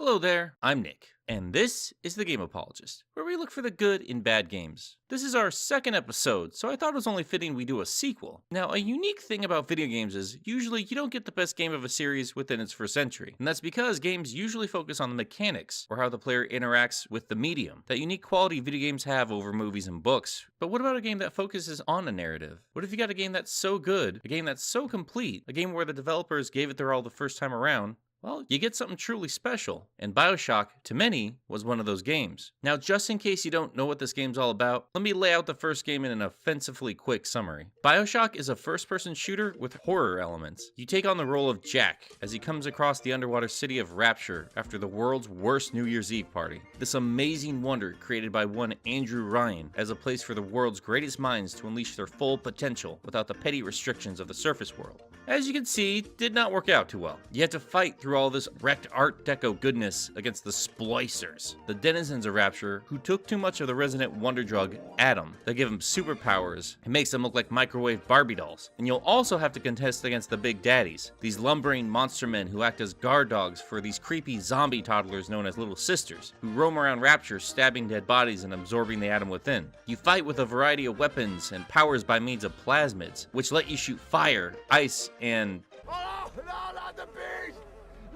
Hello there, I'm Nick, and this is the Game Apologist, where we look for the good in bad games. This is our second episode, so I thought it was only fitting we do a sequel. Now, a unique thing about video games is usually you don't get the best game of a series within its first entry, and that's because games usually focus on the mechanics, or how the player interacts with the medium, that unique quality video games have over movies and books. But what about a game that focuses on a narrative? What if you got a game that's so good, a game that's so complete, a game where the developers gave it their all the first time around? Well, you get something truly special, and Bioshock, to many, was one of those games. Now, just in case you don't know what this game's all about, let me lay out the first game in an offensively quick summary. Bioshock is a first-person shooter with horror elements. You take on the role of Jack as he comes across the underwater city of Rapture after the world's worst New Year's Eve party. This amazing wonder created by one Andrew Ryan as a place for the world's greatest minds to unleash their full potential without the petty restrictions of the surface world. As you can see, did not work out too well. You had to fight through all this wrecked Art Deco goodness against the Splicers, the denizens of Rapture, who took too much of the resident wonder drug, Adam, that give him superpowers and makes them look like microwave Barbie dolls. And you'll also have to contest against the Big Daddies, these lumbering monster men who act as guard dogs for these creepy zombie toddlers known as Little Sisters, who roam around Rapture stabbing dead bodies and absorbing the Atom within. You fight with a variety of weapons and powers by means of plasmids, which let you shoot fire, ice, and... Oh, no, not the beast!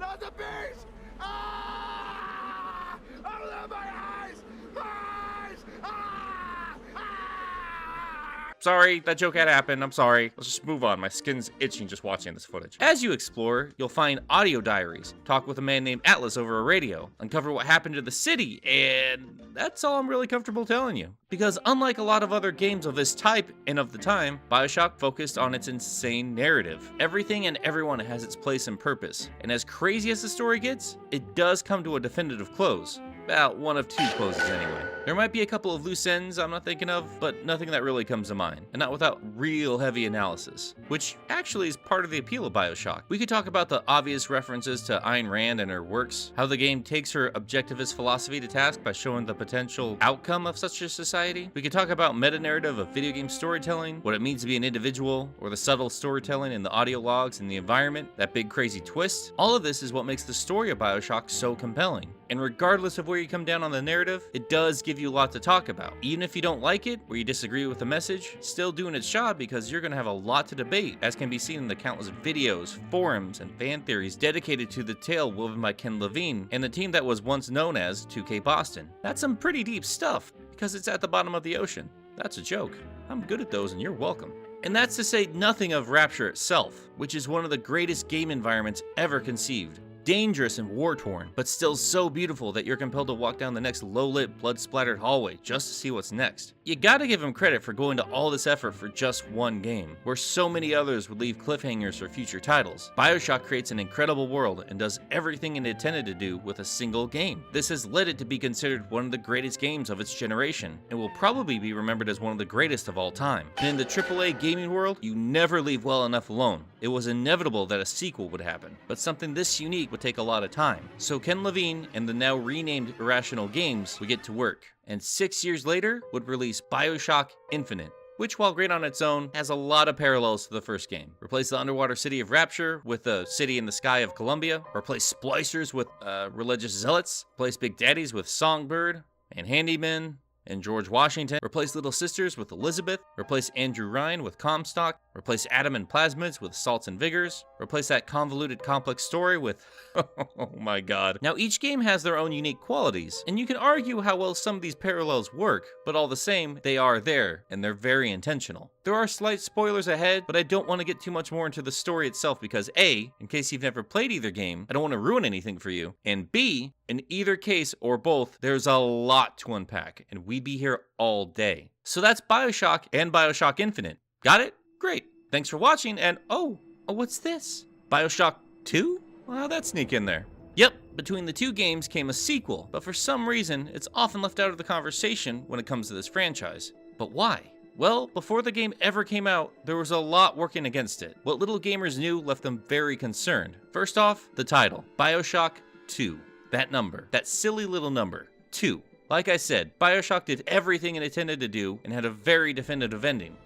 Not the beast! Ah! Oh, my eyes! My eyes! Ah! Ah! Sorry, that joke had happened. I'm sorry. Let's just move on. My skin's itching just watching this footage. As you explore, you'll find audio diaries, talk with a man named Atlas over a radio, uncover what happened to the city, and that's all I'm really comfortable telling you. Because unlike a lot of other games of this type and of the time, Bioshock focused on its insane narrative. Everything and everyone has its place and purpose, and as crazy as the story gets, it does come to a definitive close. About one of two closes anyway. There might be a couple of loose ends I'm not thinking of, but nothing that really comes to mind, and not without real heavy analysis, which actually is part of the appeal of Bioshock. We could talk about the obvious references to Ayn Rand and her works, how the game takes her objectivist philosophy to task by showing the potential outcome of such a society. We could talk about meta-narrative of video game storytelling, what it means to be an individual, or the subtle storytelling in the audio logs and the environment, that big crazy twist. All of this is what makes the story of Bioshock so compelling. And regardless of where you come down on the narrative, it does give you a lot to talk about. Even if you don't like it, or you disagree with the message, still doing its job because you're going to have a lot to debate, as can be seen in the countless videos, forums, and fan theories dedicated to the tale woven by Ken Levine and the team that was once known as 2K Boston. That's some pretty deep stuff, because it's at the bottom of the ocean. That's a joke. I'm good at those and you're welcome. And that's to say nothing of Rapture itself, which is one of the greatest game environments ever conceived. Dangerous and war-torn, but still so beautiful that you're compelled to walk down the next low-lit, blood-splattered hallway just to see what's next. You gotta give him credit for going to all this effort for just one game, where so many others would leave cliffhangers for future titles. Bioshock creates an incredible world and does everything it intended to do with a single game. This has led it to be considered one of the greatest games of its generation, and will probably be remembered as one of the greatest of all time. And in the AAA gaming world, you never leave well enough alone. It was inevitable that a sequel would happen, but something this unique would take a lot of time. So Ken Levine and the now renamed Irrational Games would get to work, and 6 years later would release Bioshock Infinite, which, while great on its own, has a lot of parallels to the first game. Replace the underwater city of Rapture with the city in the sky of Columbia, replace Splicers with religious zealots, replace Big Daddies with Songbird and Handyman and George Washington, replace Little Sisters with Elizabeth, replace Andrew Ryan with Comstock, replace Atom and Plasmids with Salts and Vigors, replace that convoluted complex story with oh my god. Now each game has their own unique qualities, and you can argue how well some of these parallels work, but all the same, they are there, and they're very intentional. There are slight spoilers ahead, but I don't want to get too much more into the story itself because A, in case you've never played either game, I don't want to ruin anything for you, and B, in either case or both, there's a lot to unpack, and we'd be here all day. So that's Bioshock and Bioshock Infinite. Got it? Great. Thanks for watching, and oh, what's this? Bioshock 2? How'd that sneak in there? Yep, between the two games came a sequel, but for some reason, it's often left out of the conversation when it comes to this franchise. But why? Well, before the game ever came out, there was a lot working against it. What little gamers knew left them very concerned. First off, the title, Bioshock 2. That number, that silly little number, 2. Like I said, Bioshock did everything it intended to do and had a very definitive ending.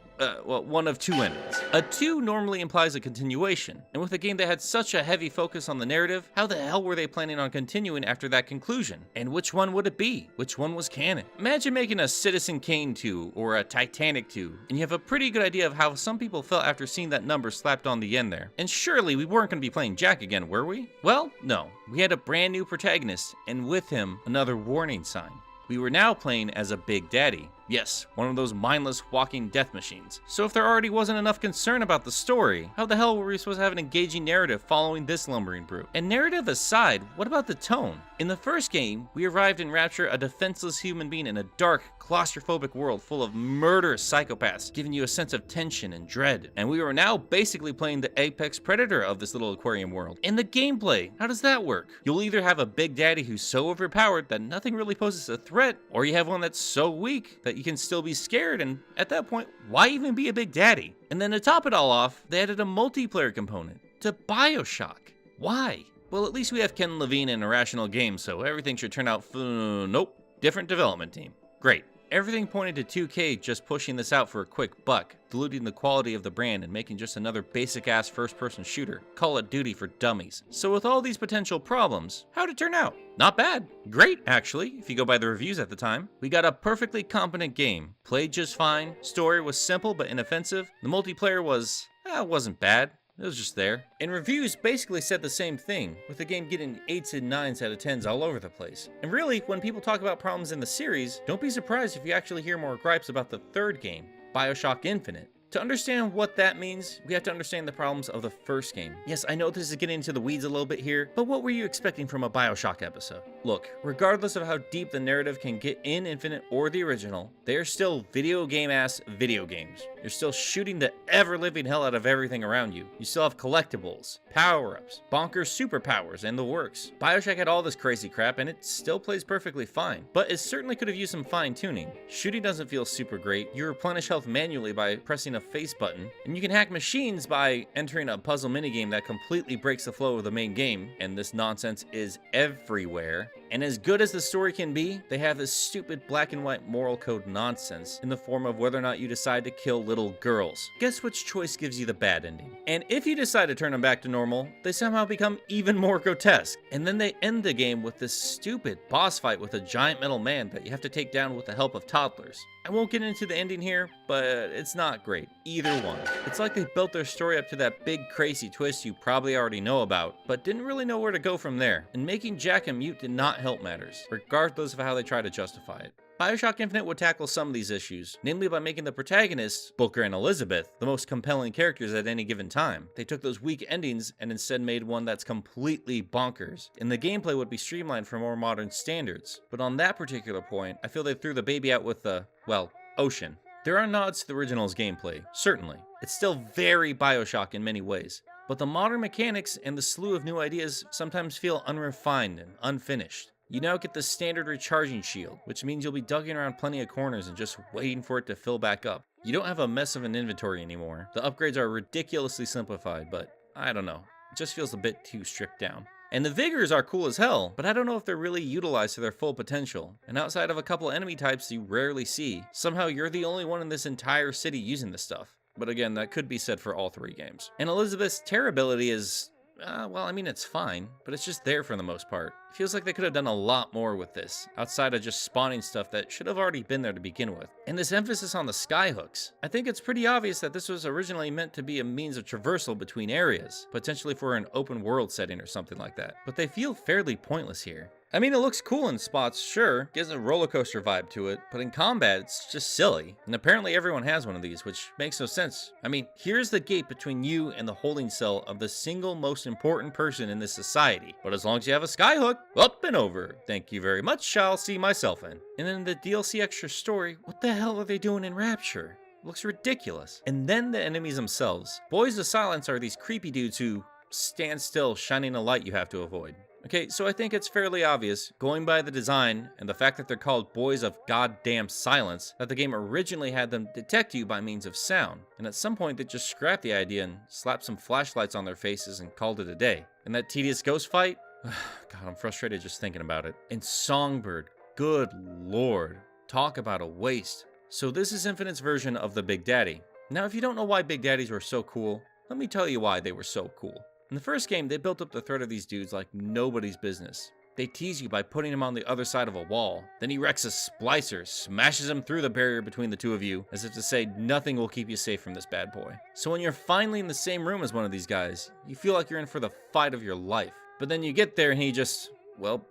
well, one of two endings. A 2 normally implies a continuation, and with a game that had such a heavy focus on the narrative, how the hell were they planning on continuing after that conclusion? And which one would it be? Which one was canon? Imagine making a Citizen Kane 2 or a Titanic 2, and you have a pretty good idea of how some people felt after seeing that number slapped on the end there. And surely we weren't going to be playing Jack again, were we? Well, no. We had a brand new protagonist, and with him, another warning sign. We were now playing as a Big Daddy. Yes, one of those mindless walking death machines. So if there already wasn't enough concern about the story, how the hell were we supposed to have an engaging narrative following this lumbering brute? And narrative aside, what about the tone? In the first game, we arrived in Rapture a defenseless human being in a dark, claustrophobic world full of murderous psychopaths, giving you a sense of tension and dread. And we were now basically playing the apex predator of this little aquarium world. In the gameplay, how does that work? You'll either have a Big Daddy who's so overpowered that nothing really poses a threat, or you have one that's so weak that you can still be scared, and at that point, why even be a Big Daddy? And then to top it all off, they added a multiplayer component to Bioshock. Why? Well, at least we have Ken Levine and Irrational Games, so everything should turn out nope. Different development team. Great. Everything pointed to 2K just pushing this out for a quick buck, diluting the quality of the brand and making just another basic-ass first-person shooter, Call of Duty for dummies. So with all these potential problems, how'd it turn out? Not bad. Great, actually, if you go by the reviews at the time. We got a perfectly competent game, played just fine, story was simple but inoffensive, the multiplayer wasn't bad. It was just there. And reviews basically said the same thing, with the game getting 8s and 9s out of 10s all over the place. And really, when people talk about problems in the series, don't be surprised if you actually hear more gripes about the third game, Bioshock Infinite. To understand what that means, we have to understand the problems of the first game. Yes, I know this is getting into the weeds a little bit here, but what were you expecting from a Bioshock episode? Look, regardless of how deep the narrative can get in Infinite or the original, they are still video game-ass video games. You're still shooting the ever-living hell out of everything around you. You still have collectibles, power-ups, bonkers superpowers, and the works. Bioshock had all this crazy crap, and it still plays perfectly fine, but it certainly could have used some fine-tuning. Shooting doesn't feel super great. You replenish health manually by pressing a face button, and you can hack machines by entering a puzzle minigame that completely breaks the flow of the main game, and this nonsense is everywhere. And as good as the story can be, they have this stupid black and white moral code nonsense in the form of whether or not you decide to kill little girls. Guess which choice gives you the bad ending? And if you decide to turn them back to normal, they somehow become even more grotesque. And then they end the game with this stupid boss fight with a giant metal man that you have to take down with the help of toddlers. I won't get into the ending here, but it's not great. Either one. It's like they built their story up to that big crazy twist you probably already know about, but didn't really know where to go from there. And making Jack a mute did not help matters, regardless of how they try to justify it. Bioshock Infinite would tackle some of these issues, namely by making the protagonists, Booker and Elizabeth, the most compelling characters at any given time. They took those weak endings and instead made one that's completely bonkers, and the gameplay would be streamlined for more modern standards. But on that particular point, I feel they threw the baby out with the, well, ocean. There are nods to the original's gameplay, certainly. It's still very Bioshock in many ways, but the modern mechanics and the slew of new ideas sometimes feel unrefined and unfinished. You now get the standard recharging shield, which means you'll be ducking around plenty of corners and just waiting for it to fill back up. You don't have a mess of an inventory anymore. The upgrades are ridiculously simplified, but I don't know. It just feels a bit too stripped down. And the vigors are cool as hell, but I don't know if they're really utilized to their full potential. And outside of a couple enemy types you rarely see, somehow you're the only one in this entire city using this stuff. But again, that could be said for all three games. And Elizabeth's terror ability is, well, I mean, it's fine, but it's just there for the most part. It feels like they could have done a lot more with this, outside of just spawning stuff that should have already been there to begin with. And this emphasis on the skyhooks. I think it's pretty obvious that this was originally meant to be a means of traversal between areas, potentially for an open world setting or something like that. But they feel fairly pointless here. I mean, it looks cool in spots, sure, gives a roller coaster vibe to it, but in combat, it's just silly. And apparently everyone has one of these, which makes no sense. I mean, here's the gate between you and the holding cell of the single most important person in this society. But as long as you have a skyhook, up and over. Thank you very much, I'll see myself in. And then the DLC extra story, what the hell are they doing in Rapture? It looks ridiculous. And then the enemies themselves. Boys of Silence are these creepy dudes who stand still, shining a light you have to avoid. Okay, so I think it's fairly obvious, going by the design and the fact that they're called Boys of Goddamn Silence, that the game originally had them detect you by means of sound, and at some point they just scrapped the idea and slapped some flashlights on their faces and called it a day. And that tedious ghost fight? God, I'm frustrated just thinking about it. And Songbird, good lord, talk about a waste. So this is Infinite's version of the Big Daddy. Now, if you don't know why Big Daddies were so cool, let me tell you why they were so cool. In the first game, they built up the threat of these dudes like nobody's business. They tease you by putting him on the other side of a wall. Then he wrecks a splicer, smashes him through the barrier between the two of you, as if to say nothing will keep you safe from this bad boy. So when you're finally in the same room as one of these guys, you feel like you're in for the fight of your life. But then you get there and he just, well,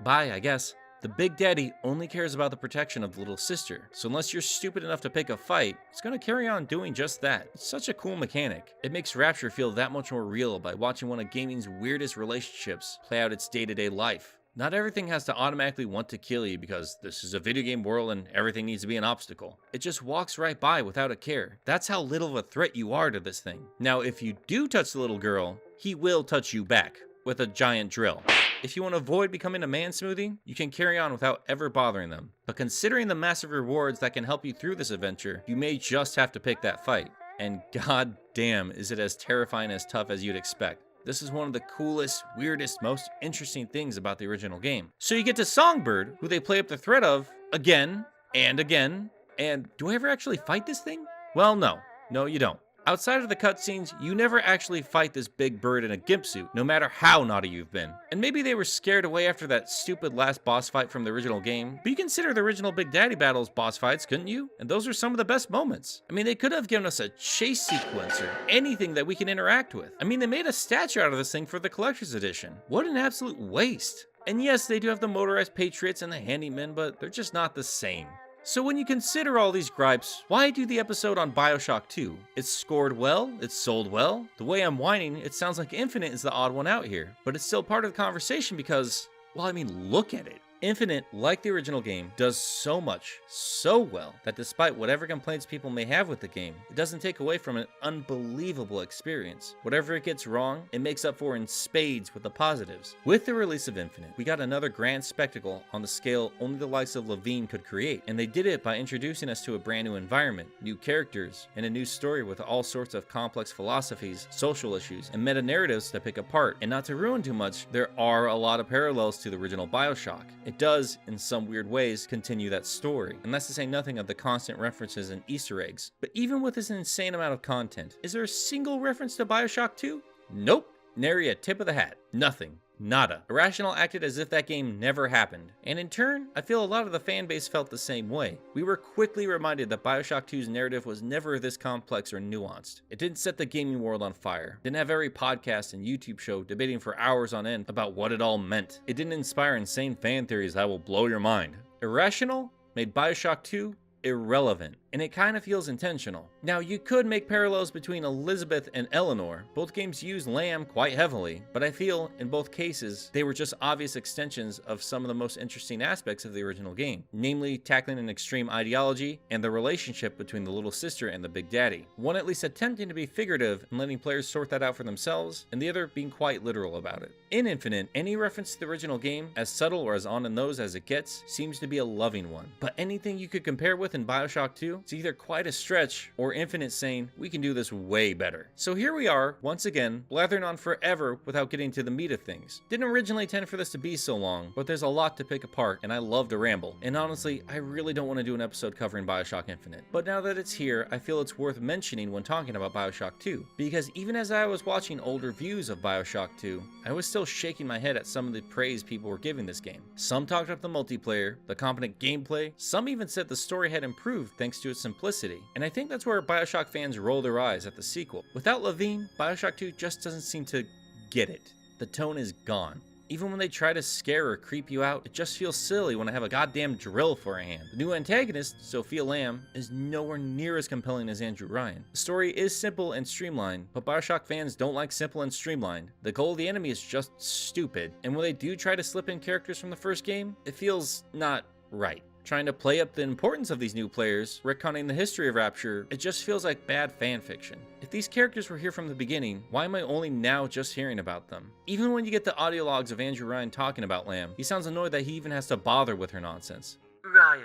bye, I guess. The Big Daddy only cares about the protection of the little sister, so unless you're stupid enough to pick a fight, it's gonna carry on doing just that. It's such a cool mechanic. It makes Rapture feel that much more real by watching one of gaming's weirdest relationships play out its day-to-day life. Not everything has to automatically want to kill you because this is a video game world and everything needs to be an obstacle. It just walks right by without a care. That's how little of a threat you are to this thing. Now, if you do touch the little girl, he will touch you back with a giant drill. If you want to avoid becoming a man smoothie, you can carry on without ever bothering them. But considering the massive rewards that can help you through this adventure, you may just have to pick that fight. And god damn, is it as terrifying as tough as you'd expect. This is one of the coolest, weirdest, most interesting things about the original game. So you get to Songbird, who they play up the threat of again and again. And do I ever actually fight this thing? Well, no. No, you don't. Outside of the cutscenes, you never actually fight this big bird in a gimp suit, no matter how naughty you've been. And maybe they were scared away after that stupid last boss fight from the original game, but you consider the original Big Daddy battles boss fights, couldn't you? And those are some of the best moments. I mean, they could have given us a chase sequence or anything that we can interact with. I mean, they made a statue out of this thing for the collector's edition. What an absolute waste. And yes, they do have the motorized Patriots and the Handymen, but they're just not the same. So when you consider all these gripes, why do the episode on Bioshock 2? It's scored well, it's sold well. The way I'm whining, it sounds like Infinite is the odd one out here. But it's still part of the conversation because, well, I mean, look at it. Infinite, like the original game, does so much, so well, that despite whatever complaints people may have with the game, it doesn't take away from an unbelievable experience. Whatever it gets wrong, it makes up for in spades with the positives. With the release of Infinite, we got another grand spectacle on the scale only the likes of Levine could create, and they did it by introducing us to a brand new environment, new characters, and a new story with all sorts of complex philosophies, social issues, and meta-narratives to pick apart. And not to ruin too much, there are a lot of parallels to the original Bioshock. It does, in some weird ways, continue that story, and that's to say nothing of the constant references and Easter eggs. But even with this insane amount of content, is there a single reference to Bioshock 2? Nope. Nary a tip of the hat. Nothing. Nada. Irrational acted as if that game never happened, and in turn, I feel a lot of the fan base felt the same way. We were quickly reminded that Bioshock 2's narrative was never this complex or nuanced. It didn't set the gaming world on fire. It didn't have every podcast and YouTube show debating for hours on end about what it all meant. It didn't inspire insane fan theories that will blow your mind. Irrational made Bioshock 2 irrelevant, and it kind of feels intentional. Now, you could make parallels between Elizabeth and Eleanor. Both games use Lamb quite heavily, but I feel in both cases they were just obvious extensions of some of the most interesting aspects of the original game, namely tackling an extreme ideology and the relationship between the little sister and the Big Daddy. One at least attempting to be figurative and letting players sort that out for themselves, and the other being quite literal about it. In Infinite, any reference to the original game, as subtle or as on the nose as it gets, seems to be a loving one. But anything you could compare with in Bioshock 2, it's either quite a stretch or Infinite saying, we can do this way better. So here we are, once again, blathering on forever without getting to the meat of things. Didn't originally intend for this to be so long, but there's a lot to pick apart, and I love to ramble. And honestly, I really don't want to do an episode covering Bioshock Infinite. But now that it's here, I feel it's worth mentioning when talking about Bioshock 2, because even as I was watching older views of Bioshock 2, I was still shaking my head at some of the praise people were giving this game. Some talked up the multiplayer, the competent gameplay, some even said the story had improved thanks to its simplicity, and I think that's where Bioshock fans roll their eyes at the sequel. Without Levine, Bioshock 2 just doesn't seem to get it. The tone is gone. Even when they try to scare or creep you out, it just feels silly when I have a goddamn drill for a hand. The new antagonist, Sophia Lamb, is nowhere near as compelling as Andrew Ryan. The story is simple and streamlined, but Bioshock fans don't like simple and streamlined. The goal of the enemy is just stupid, and when they do try to slip in characters from the first game, it feels not right. Trying to play up the importance of these new players, retconning the history of Rapture, it just feels like bad fan fiction. If these characters were here from the beginning, why am I only now just hearing about them? Even when you get the audio logs of Andrew Ryan talking about Lamb, he sounds annoyed that he even has to bother with her nonsense. Ryan,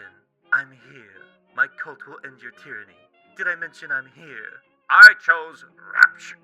I'm here. My cult will end your tyranny. Did I mention I'm here? I chose Rapture.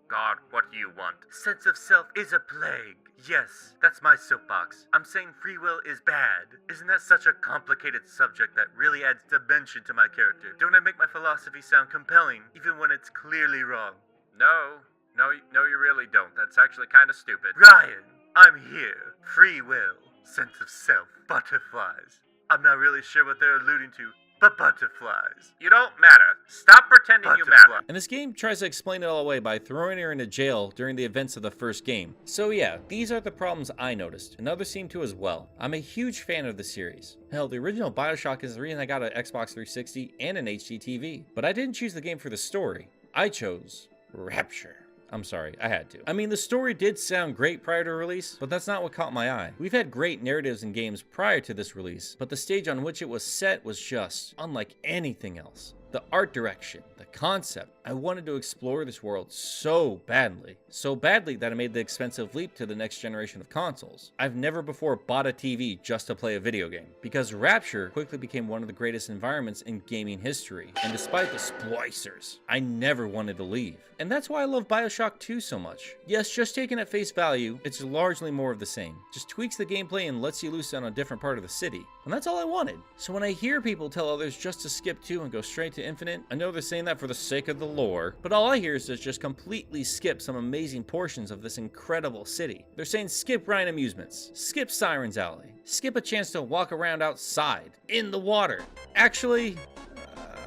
God, what do you want? Sense of self is a plague. Yes, that's my soapbox. I'm saying free will is bad. Isn't that such a complicated subject that really adds dimension to my character? Don't I make my philosophy sound compelling, even when it's clearly wrong? No, you really don't. That's actually kind of stupid. Ryan, I'm here. Free will, sense of self, butterflies. I'm not really sure what they're alluding to, but butterflies. You don't matter. Stop pretending you matter. And this game tries to explain it all away by throwing her into jail during the events of the first game. So yeah, these are the problems I noticed, and others seem to as well. I'm a huge fan of the series. Hell, the original Bioshock is the reason I got an Xbox 360 and an HD TV. But I didn't choose the game for the story. I chose Rapture. I'm sorry, I had to. I mean, the story did sound great prior to release, but that's not what caught my eye. We've had great narratives in games prior to this release, but the stage on which it was set was just unlike anything else. The art direction, the concept, I wanted to explore this world so badly that I made the expensive leap to the next generation of consoles. I've never before bought a TV just to play a video game, because Rapture quickly became one of the greatest environments in gaming history, and despite the splicers, I never wanted to leave. And that's why I love Bioshock 2 so much. Yes, just taken at face value, it's largely more of the same. Just tweaks the gameplay and lets you loose on a different part of the city. And that's all I wanted. So when I hear people tell others just to skip 2 and go straight to Infinite, I know they're saying that for the sake of the lore, but all I hear is to just completely skip some amazing portions of this incredible city. They're saying skip Ryan Amusements, skip Siren's Alley, skip a chance to walk around outside, in the water. Actually,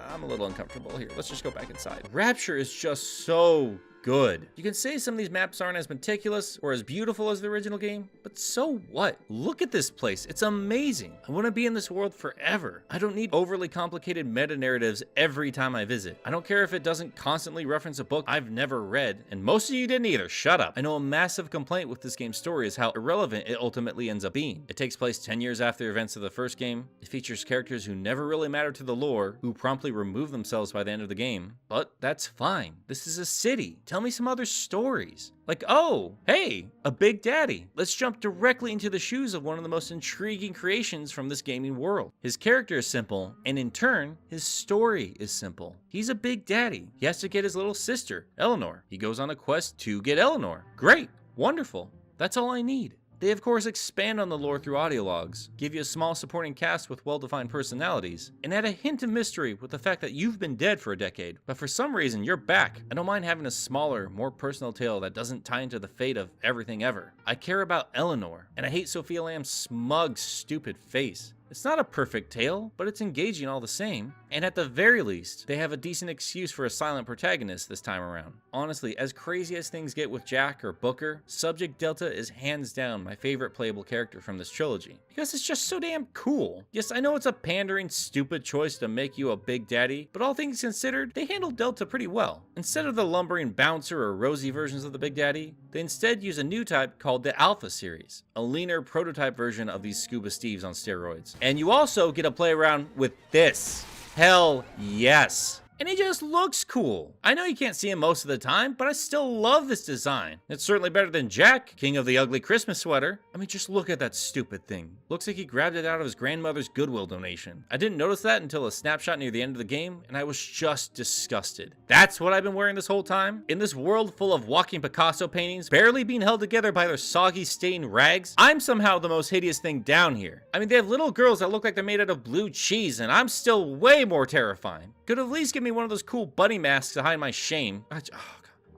I'm a little uncomfortable here. Let's just go back inside. Rapture is just so good. You can say some of these maps aren't as meticulous or as beautiful as the original game, but so what? Look at this place. It's amazing. I want to be in this world forever. I don't need overly complicated meta narratives every time I visit. I don't care if it doesn't constantly reference a book I've never read, and most of you didn't either. Shut up. I know a massive complaint with this game's story is how irrelevant it ultimately ends up being. It takes place 10 years after the events of the first game. It features characters who never really matter to the lore, who promptly remove themselves by the end of the game. But that's fine. This is a city. Tell me some other stories. Like, oh, hey, a Big Daddy. Let's jump directly into the shoes of one of the most intriguing creations from this gaming world. His character is simple, and in turn, his story is simple. He's a Big Daddy. He has to get his little sister, Eleanor. He goes on a quest to get Eleanor. Great, wonderful. That's all I need. They of course expand on the lore through audio logs, give you a small supporting cast with well-defined personalities, and add a hint of mystery with the fact that you've been dead for a decade, but for some reason you're back. I don't mind having a smaller, more personal tale that doesn't tie into the fate of everything ever. I care about Eleanor, and I hate Sophia Lamb's smug, stupid face. It's not a perfect tale, but it's engaging all the same. And at the very least, they have a decent excuse for a silent protagonist this time around. Honestly, as crazy as things get with Jack or Booker, Subject Delta is hands down my favorite playable character from this trilogy. Because it's just so damn cool. Yes, I know it's a pandering, stupid choice to make you a Big Daddy, but all things considered, they handled Delta pretty well. Instead of the lumbering bouncer or rosy versions of the Big Daddy, they instead use a new type called the Alpha series, a leaner prototype version of these Scuba Steves on steroids. And you also get to play around with this. Hell yes. And he just looks cool. I know you can't see him most of the time, but I still love this design. It's certainly better than Jack, king of the ugly Christmas sweater. I mean, just look at that stupid thing. Looks like he grabbed it out of his grandmother's Goodwill donation. I didn't notice that until a snapshot near the end of the game, and I was just disgusted. That's what I've been wearing this whole time? In this world full of walking Picasso paintings, barely being held together by their soggy stained rags, I'm somehow the most hideous thing down here. I mean, they have little girls that look like they're made out of blue cheese, and I'm still way more terrifying. Could at least give me one of those cool bunny masks to hide my shame.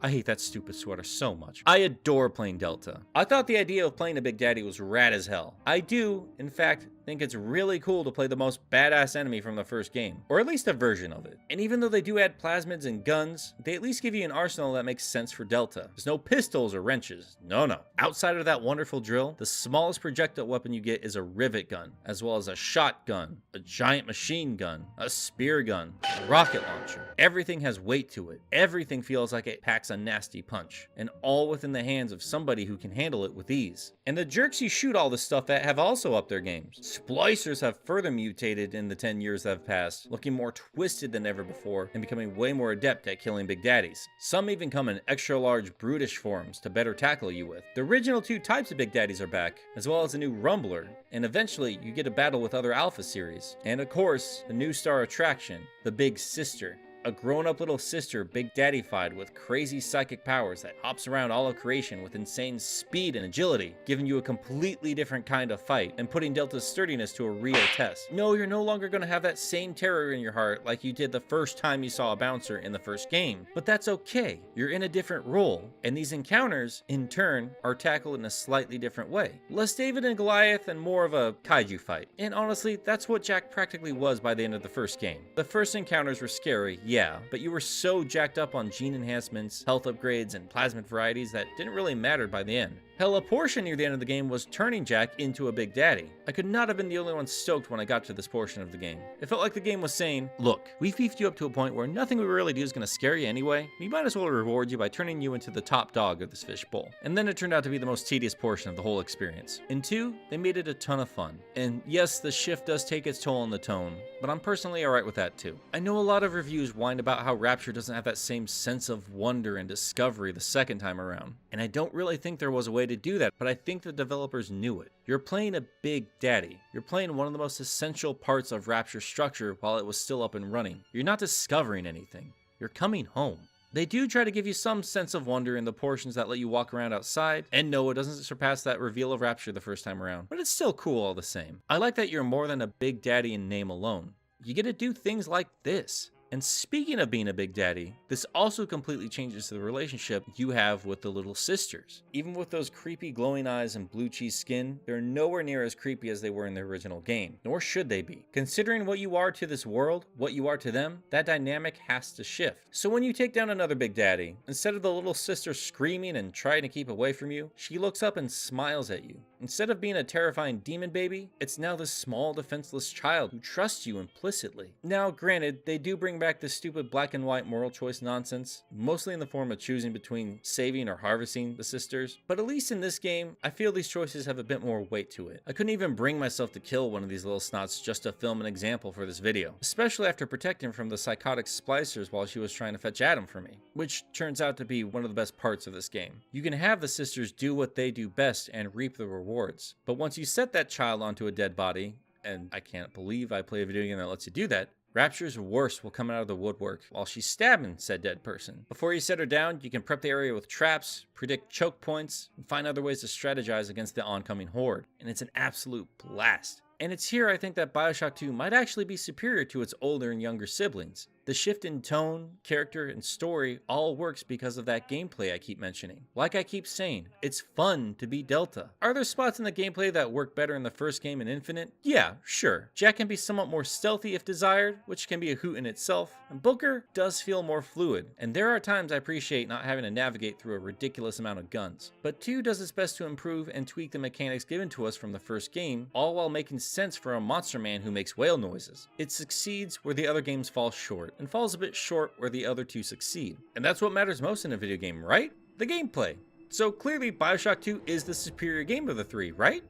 I hate that stupid sweater so much. I adore playing Delta. I thought the idea of playing a Big Daddy was rad as hell. I do, in fact, think it's really cool to play the most badass enemy from the first game, or at least a version of it. And even though they do add plasmids and guns, they at least give you an arsenal that makes sense for Delta. There's no pistols or wrenches. No. Outside of that wonderful drill, the smallest projectile weapon you get is a rivet gun, as well as a shotgun, a giant machine gun, a spear gun, a rocket launcher. Everything has weight to it. Everything feels like it packs a nasty punch, and all within the hands of somebody who can handle it with ease. And the jerks you shoot all this stuff at have also upped their games. Splicers have further mutated in the 10 years that have passed, looking more twisted than ever before and becoming way more adept at killing Big Daddies. Some even come in extra large brutish forms to better tackle you with. The original 2 types of Big Daddies are back, as well as a new Rumbler, and eventually you get a battle with other Alpha series. And of course, the new star attraction, the Big Sister. a grown-up little sister Big Daddy-fied with crazy psychic powers that hops around all of creation with insane speed and agility, giving you a completely different kind of fight and putting Delta's sturdiness to a real test. No, you're no longer going to have that same terror in your heart like you did the first time you saw a bouncer in the first game, but that's okay. You're in a different role, and these encounters, in turn, are tackled in a slightly different way. Less David and Goliath and more of a kaiju fight. And honestly, that's what Jack practically was by the end of the first game. The first encounters were scary, yeah, but you were so jacked up on gene enhancements, health upgrades, and plasmid varieties that didn't really matter by the end. Hell, a portion near the end of the game was turning Jack into a Big Daddy. I could not have been the only one stoked when I got to this portion of the game. It felt like the game was saying, look, we've beefed you up to a point where nothing we really do is going to scare you anyway. We might as well reward you by turning you into the top dog of this fish bowl. And then it turned out to be the most tedious portion of the whole experience. In 2, they made it a ton of fun. And yes, the shift does take its toll on the tone, but I'm personally alright with that too. I know a lot of reviews whined about how Rapture doesn't have that same sense of wonder and discovery the second time around. And I don't really think there was a way to do that, but I think the developers knew it. You're playing a Big Daddy. You're playing one of the most essential parts of Rapture's structure while it was still up and running. You're not discovering anything. You're coming home. They do try to give you some sense of wonder in the portions that let you walk around outside, and no, it doesn't surpass that reveal of Rapture the first time around, but it's still cool all the same. I like that you're more than a Big Daddy in name alone. You get to do things like this. And speaking of being a Big Daddy, this also completely changes the relationship you have with the little sisters. Even with those creepy glowing eyes and blue cheese skin, they're nowhere near as creepy as they were in the original game, nor should they be. Considering what you are to this world, what you are to them, that dynamic has to shift. So when you take down another Big Daddy, instead of the little sister screaming and trying to keep away from you, she looks up and smiles at you. Instead of being a terrifying demon baby, it's now this small defenseless child who trusts you implicitly. Now granted, they do bring back this stupid black and white moral choice nonsense, mostly in the form of choosing between saving or harvesting the sisters, but at least in this game, I feel these choices have a bit more weight to it. I couldn't even bring myself to kill one of these little snots just to film an example for this video, especially after protecting her from the psychotic splicers while she was trying to fetch Adam for me, which turns out to be one of the best parts of this game. You can have the sisters do what they do best and reap the rewards, but once you set that child onto a dead body, and I can't believe I play a video game that lets you do that, Rapture's worst will come out of the woodwork while she's stabbing said dead person. Before you set her down, you can prep the area with traps, predict choke points, and find other ways to strategize against the oncoming horde, and it's an absolute blast. And it's here I think that Bioshock 2 might actually be superior to its older and younger siblings. The shift in tone, character, and story all works because of that gameplay I keep mentioning. Like I keep saying, it's fun to be Delta. Are there spots in the gameplay that work better in the first game in Infinite? Yeah, sure. Jack can be somewhat more stealthy if desired, which can be a hoot in itself, and Booker does feel more fluid, and there are times I appreciate not having to navigate through a ridiculous amount of guns. But 2 does its best to improve and tweak the mechanics given to us from the first game, all while making sense for a monster man who makes whale noises. It succeeds where the other games fall short, and falls a bit short where the other 2 succeed. And that's what matters most in a video game, right? The gameplay. So clearly Bioshock 2 is the superior game of the 3, right?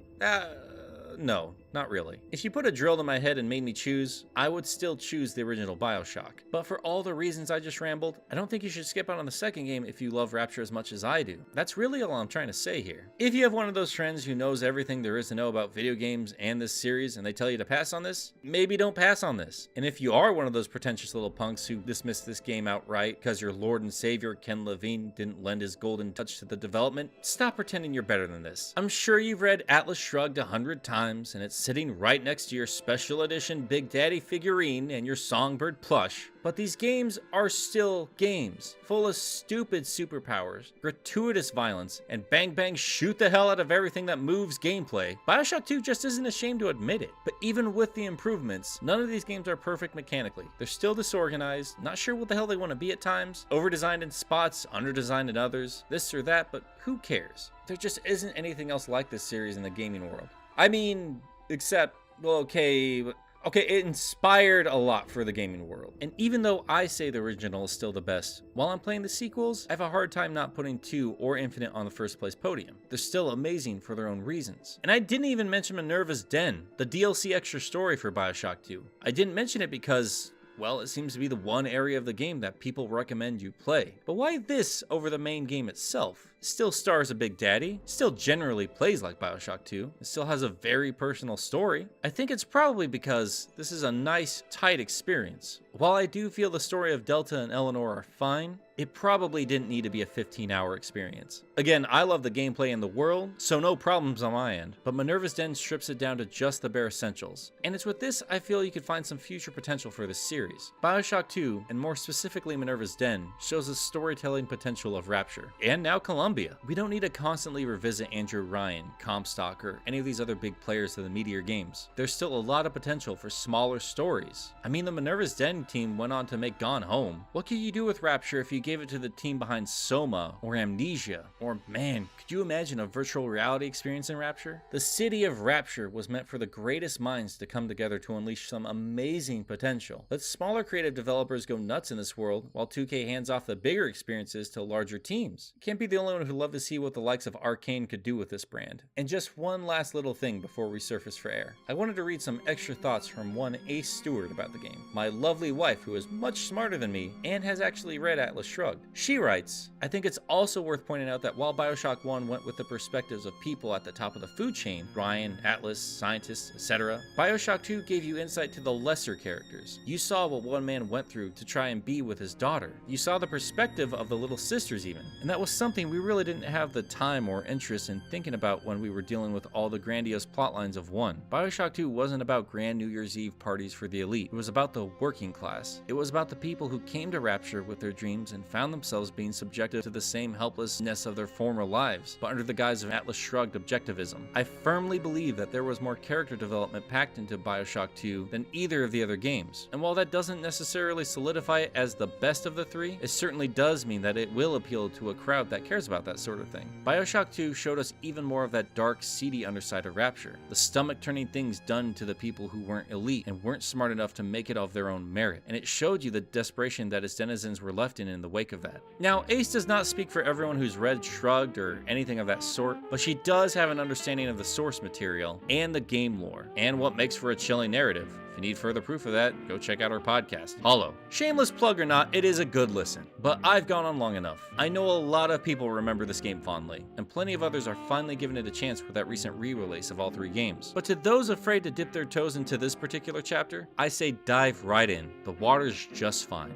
No, not really. If you put a drill to my head and made me choose, I would still choose the original Bioshock. But for all the reasons I just rambled, I don't think you should skip out on the second game if you love Rapture as much as I do. That's really all I'm trying to say here. If you have one of those friends who knows everything there is to know about video games and this series and they tell you to pass on this, maybe don't pass on this. And if you are one of those pretentious little punks who dismiss this game outright because your Lord and Savior Ken Levine didn't lend his golden touch to the development, stop pretending you're better than this. I'm sure you've read Atlas Shrugged 100 times and it's sitting right next to your special edition Big Daddy figurine and your Songbird plush, but these games are still games, full of stupid superpowers, gratuitous violence, and bang bang shoot the hell out of everything that moves gameplay. Bioshock 2 just isn't ashamed to admit it. But even with the improvements, none of these games are perfect mechanically. They're still disorganized, not sure what the hell they want to be at times, over-designed in spots, under-designed in others, this or that, but who cares? There just isn't anything else like this series in the gaming world. I mean, except, well, okay, it inspired a lot for the gaming world. And even though I say the original is still the best, while I'm playing the sequels, I have a hard time not putting 2 or Infinite on the first place podium. They're still amazing for their own reasons. And I didn't even mention Minerva's Den, the DLC extra story for Bioshock 2. I didn't mention it because, well, it seems to be the one area of the game that people recommend you play. But why this over the main game itself? still stars a Big Daddy, still generally plays like Bioshock 2, it still has a very personal story. I think it's probably because this is a nice, tight experience. While I do feel the story of Delta and Eleanor are fine, it probably didn't need to be a 15-hour experience. Again, I love the gameplay and the world, so no problems on my end, but Minerva's Den strips it down to just the bare essentials. And it's with this I feel you could find some future potential for this series. Bioshock 2, and more specifically Minerva's Den, shows the storytelling potential of Rapture. And now Columbia. We don't need to constantly revisit Andrew Ryan, Comstock, or any of these other big players of the Meteor games. There's still a lot of potential for smaller stories. I mean, the Minerva's Den team went on to make Gone Home. What could you do with Rapture if you gave it to the team behind Soma or Amnesia? Or man, could you imagine a virtual reality experience in Rapture? The city of Rapture was meant for the greatest minds to come together to unleash some amazing potential. Let smaller creative developers go nuts in this world while 2K hands off the bigger experiences to larger teams. Can't be the only one who'd love to see what the likes of Arcane could do with this brand. And just one last little thing before we surface for air. I wanted to read some extra thoughts from one Ace Stewart about the game, my lovely wife who is much smarter than me and has actually read Atlas Shrugged. She writes, I think it's also worth pointing out that while Bioshock 1 went with the perspectives of people at the top of the food chain, Ryan, Atlas, scientists, etc., Bioshock 2 gave you insight to the lesser characters. You saw what one man went through to try and be with his daughter. You saw the perspective of the little sisters even, and that was something we really didn't have the time or interest in thinking about when we were dealing with all the grandiose plotlines of 1. Bioshock 2 wasn't about grand New Year's Eve parties for the elite. It was about the working class. It was about the people who came to Rapture with their dreams and found themselves being subjected to the same helplessness of their former lives, but under the guise of Atlas Shrugged objectivism. I firmly believe that there was more character development packed into Bioshock 2 than either of the other games, and while that doesn't necessarily solidify it as the best of the three, it certainly does mean that it will appeal to a crowd that cares about that sort of thing. Bioshock 2 showed us even more of that dark, seedy underside of Rapture, the stomach-turning things done to the people who weren't elite and weren't smart enough to make it of their own merit, and it showed you the desperation that its denizens were left in the wake of that. Now, Ace does not speak for everyone who's read Shrugged or anything of that sort, but she does have an understanding of the source material and the game lore, and what makes for a chilling narrative. If you need further proof of that, go check out our podcast, Hollow. Shameless plug or not, it is a good listen, but I've gone on long enough. I know a lot of people remember this game fondly, and plenty of others are finally giving it a chance with that recent re-release of all 3 games. But to those afraid to dip their toes into this particular chapter, I say dive right in. The water's just fine.